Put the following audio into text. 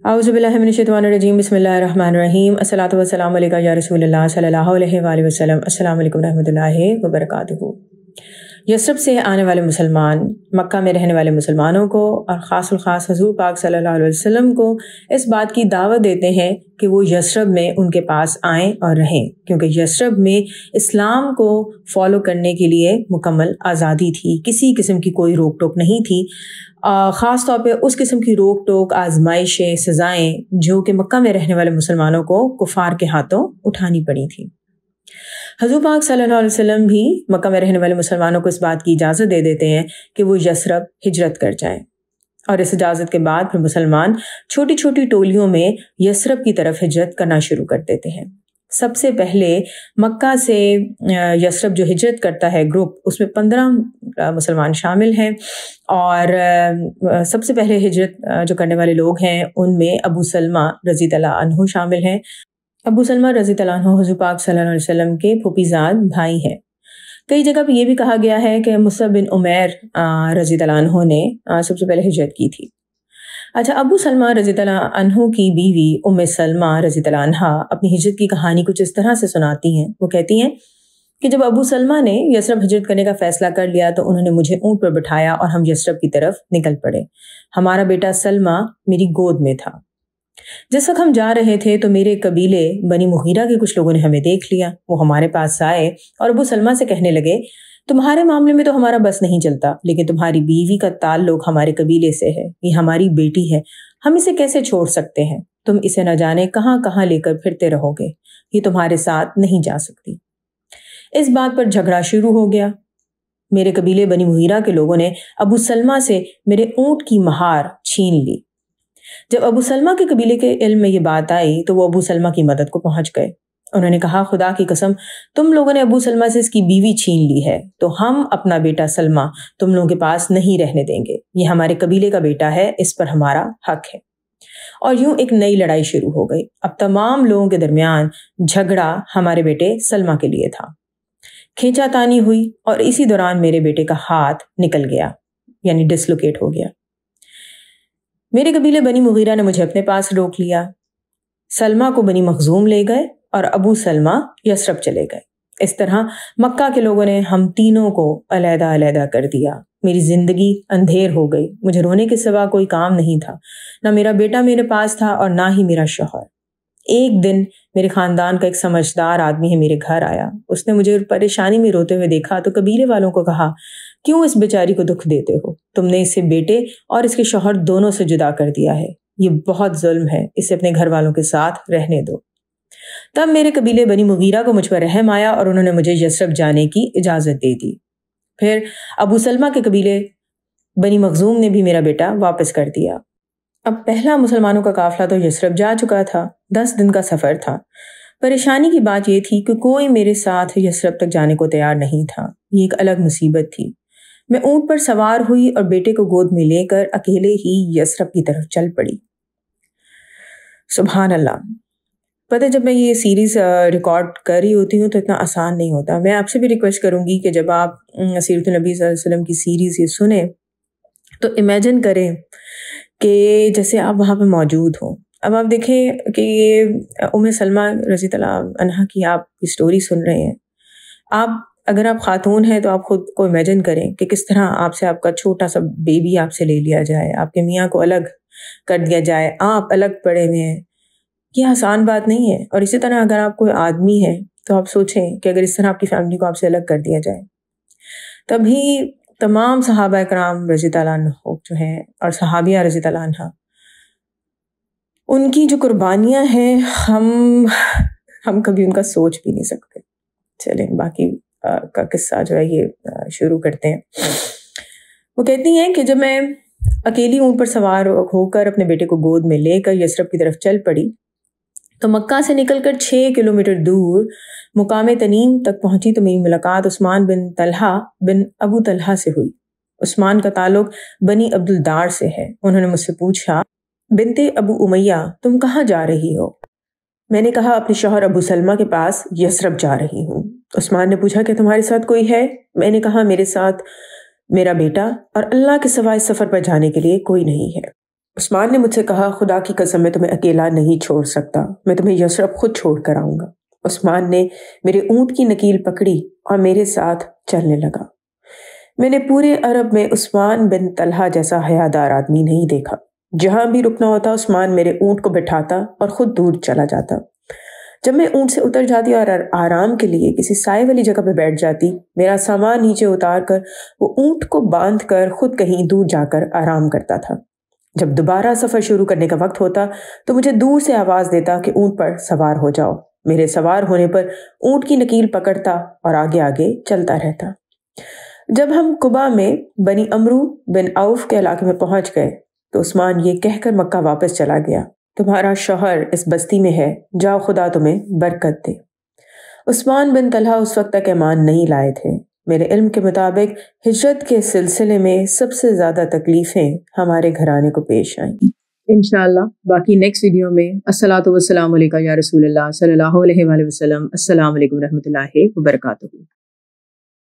औज़ुबिल्लाहि मिनश्शैतानिर्रजीम बिस्मिल्लाहिर्रहमानिर्रहीम अस्सलातु वस्सलामु अलैका या रसूलल्लाह सल्लल्लाहु अलैहि वसल्लम अस्सलामु अलैकुम रहमतुल्लाहि व बरकातुहू। यसरब से आने वाले मुसलमान, मक्का में रहने वाले मुसलमानों को और ख़ास हुज़ूर पाक सल्लल्लाहु अलैहि वसल्लम को इस बात की दावत देते हैं कि वो यसरब में उनके पास आएँ और रहें, क्योंकि यसरब में इस्लाम को फॉलो करने के लिए मुकम्मल आज़ादी थी, किसी किस्म की कोई रोक टोक नहीं थी। ख़ास तौर पे उस किस्म की रोक टोक, आजमाइशें, सज़ाएँ जो कि मक्का में रहने वाले मुसलमानों को कुफ़ार के हाथों उठानी पड़ी थी। हुज़ूर पाक सल्लल्लाहु अलैहि वसल्लम भी मक्का में रहने वाले मुसलमानों को इस बात की इजाज़त दे देते हैं कि वो यसरब हिजरत कर जाएं, और इस इजाज़त के बाद फिर मुसलमान छोटी छोटी टोलियों में यसरब की तरफ हिजरत करना शुरू कर देते हैं। सबसे पहले मक्का से यसरब जो हिजरत करता है ग्रुप, उसमें 15 मुसलमान शामिल हैं, और सबसे पहले हिजरत जो करने वाले लोग हैं उनमें अबू सलमा रज़ियल्लाहु अन्हु शामिल हैं। अबू सलमा रज़ियल्लाहु अन्हु हुज़ूर पाक सल्लल्लाहु अलैहि वसल्लम के फूफीज़ाद भाई हैं। कई जगह पर यह भी कहा गया है कि मुसअब बिन उमैर रज़ियल्लाहु अन्हु ने सबसे पहले हिजरत की थी। अच्छा, अबू सलमा रज़ियल्लाहु अन्हु की बीवी उम्मे सलमा रज़ियल्लाहु अन्हा अपनी हिजरत की कहानी कुछ इस तरह से सुनाती हैं। वो कहती हैं कि जब अबू सलमा ने यसरब हिजरत करने का फ़ैसला कर लिया तो उन्होंने मुझे ऊँट पर बिठाया और हम यसरब की तरफ निकल पड़े। हमारा बेटा सलमा मेरी गोद में था। जिस वक्त हम जा रहे थे तो मेरे कबीले बनी मुगीरा के कुछ लोगों ने हमें देख लिया। वो हमारे पास आए और अबू सलमा से कहने लगे, तुम्हारे मामले में तो हमारा बस नहीं चलता, लेकिन तुम्हारी बीवी का ताल्लुक हमारे कबीले से है, ये हमारी बेटी है, हम इसे कैसे छोड़ सकते हैं? तुम इसे न जाने कहाँ कहाँ लेकर फिरते रहोगे, ये तुम्हारे साथ नहीं जा सकती। इस बात पर झगड़ा शुरू हो गया। मेरे कबीले बनी मुगीरा के लोगों ने अबू सलमा से मेरे ऊँट की महार छीन ली। जब अबू सलमा के कबीले के इल्म में ये बात आई तो वो अबू सलमा की मदद को पहुंच गए। उन्होंने कहा, खुदा की कसम, तुम लोगों ने अबू सलमा से इसकी बीवी छीन ली है, तो हम अपना बेटा सलमा तुम लोगों के पास नहीं रहने देंगे। ये हमारे कबीले का बेटा है, इस पर हमारा हक है। और यूं एक नई लड़ाई शुरू हो गई। अब तमाम लोगों के दरमियान झगड़ा हमारे बेटे सलमा के लिए था। खींचातानी हुई और इसी दौरान मेरे बेटे का हाथ निकल गया, यानी डिसलोकेट हो गया। मेरे कबीले बनी मुगीरा ने मुझे अपने पास रोक लिया। सलमा को बनी मखजूम ले गए और अबू सलमा यसरब चले गए। इस तरह मक्का के लोगों ने हम तीनों को अलहदा अलहदा कर दिया। मेरी जिंदगी अंधेर हो गई। मुझे रोने के सिवा कोई काम नहीं था। ना मेरा बेटा मेरे पास था और ना ही मेरा शौहर। एक दिन मेरे खानदान का एक समझदार आदमी है मेरे घर आया। उसने मुझे परेशानी में रोते हुए देखा तो कबीले वालों को कहा, क्यों इस बेचारी को दुख देते हो? तुमने इसे बेटे और इसके शौहर दोनों से जुदा कर दिया है। ये बहुत जुल्म है, इसे अपने घर वालों के साथ रहने दो। तब मेरे कबीले बनी मुगीरा को मुझ पर रहम आया और उन्होंने मुझे यसरब जाने की इजाज़त दे दी। फिर अबू सलमा के कबीले बनी मखजूम ने भी मेरा बेटा वापस कर दिया। अब पहला मुसलमानों का काफिला तो यसरब जा चुका था। 10 दिन का सफ़र था। परेशानी की बात यह थी कि कोई मेरे साथ यसरब तक जाने को तैयार नहीं था। ये एक अलग मुसीबत थी। मैं ऊँट पर सवार हुई और बेटे को गोद में लेकर अकेले ही यसरब की तरफ चल पड़ी। सुभान अल्लाह। पता है, जब मैं ये सीरीज़ रिकॉर्ड कर रही होती हूँ तो इतना आसान नहीं होता। मैं आपसे भी रिक्वेस्ट करूँगी कि जब आप सीरत नबी सल्लल्लाहु अलैहि वसल्लम की सीरीज़ ये सुने तो इमेजिन करें कि जैसे आप वहाँ पे मौजूद हो। अब आप देखें कि ये उम्मे सलमा रज़ियल्लाहु अन्हा की आप स्टोरी सुन रहे हैं। अगर आप खातून हैं तो आप खुद को इमेजिन करें कि किस तरह आपसे आपका छोटा सा बेबी आपसे ले लिया जाए, आपके मियाँ को अलग कर दिया जाए, आप अलग पड़े हुए हैं। ये आसान बात नहीं है। और इसी तरह अगर आप कोई आदमी है तो आप सोचें कि अगर इस तरह आपकी फैमिली को आपसे अलग कर दिया जाए। तभी तमाम सहाबा कराम रज़ियल्लाहु अन्हुम जो हैं और सहाबिया रज़ियल्लाहु अन्हा, उनकी जो कुर्बानियाँ हैं हम कभी उनका सोच भी नहीं सकते। चलें बाकी का किस्सा जो है ये शुरू करते हैं। वो कहती हैं कि जब मैं अकेली ऊँट पर सवार होकर अपने बेटे को गोद में लेकर यसरब की तरफ चल पड़ी तो मक्का से निकलकर 6 किलोमीटर दूर मुकाम तनीम तक पहुंची तो मेरी मुलाकात उस्मान बिन तलहा बिन अबू तलहा से हुई। उस्मान का ताल्लुक बनी अब्दुलदार से है। उन्होंने मुझसे पूछा, बिनते अबू उमैया, तुम कहाँ जा रही हो? मैंने कहा, अपने शौहर अबू सलमा के पास यसरब जा रही हूँ। उस्मान ने पूछा कि तुम्हारे साथ कोई है? मैंने कहा, मेरे साथ मेरा बेटा और अल्लाह के सिवा इस सफ़र पर जाने के लिए कोई नहीं है। عثمان نے مجھ سے کہا، خدا کی قسم میں تمہیں اکیلا نہیں چھوڑ سکتا، میں تمہیں یثرب خود چھوڑ کر آؤں گا۔ عثمان نے میرے اونٹ کی نکیل پکڑی اور میرے ساتھ چلنے لگا۔ میں نے پورے عرب میں عثمان بن طلحہ جیسا حیادار آدمی نہیں دیکھا۔ جہاں بھی رکنا ہوتا عثمان میرے اونٹ کو بٹھاتا اور خود دور چلا جاتا۔ جب میں اونٹ سے اتر جاتی اور آرام کے لیے کسی سائے والی جگہ پہ بیٹھ جاتی، میرا سامان نیچے اتار کر وہ اونٹ کو باندھ کر خود کہیں دور جا کر آرام کرتا تھا۔ جب دوبارہ سفر شروع کرنے کا وقت ہوتا تو مجھے دور سے آواز دیتا کہ اونٹ پر سوار ہو جاؤ۔ میرے سوار ہونے پر اونٹ کی نکیل پکڑتا اور آگے آگے چلتا رہتا۔ جب ہم قبا میں بنی عمرو بن عوف کے علاقے میں پہنچ گئے تو عثمان یہ کہہ کر مکہ واپس چلا گیا، تمہارا شوہر اس بستی میں ہے، جاؤ خدا تمہیں برکت دے۔ عثمان بن طلحہ اس وقت تک ایمان نہیں لائے تھے۔ میرے علم کے مطابق ہجرت کے سلسلے میں سب سے زیادہ تکلیفیں ہمارے گھرانے کو پیش آئیں۔ انشاءاللہ باقی نیکسٹ ویڈیو میں۔ الصلاۃ والسلام علیکم یا رسول اللہ صلی اللہ علیہ وآلہ وسلم۔ السلام علیکم ورحمۃ اللہ وبرکاتہ۔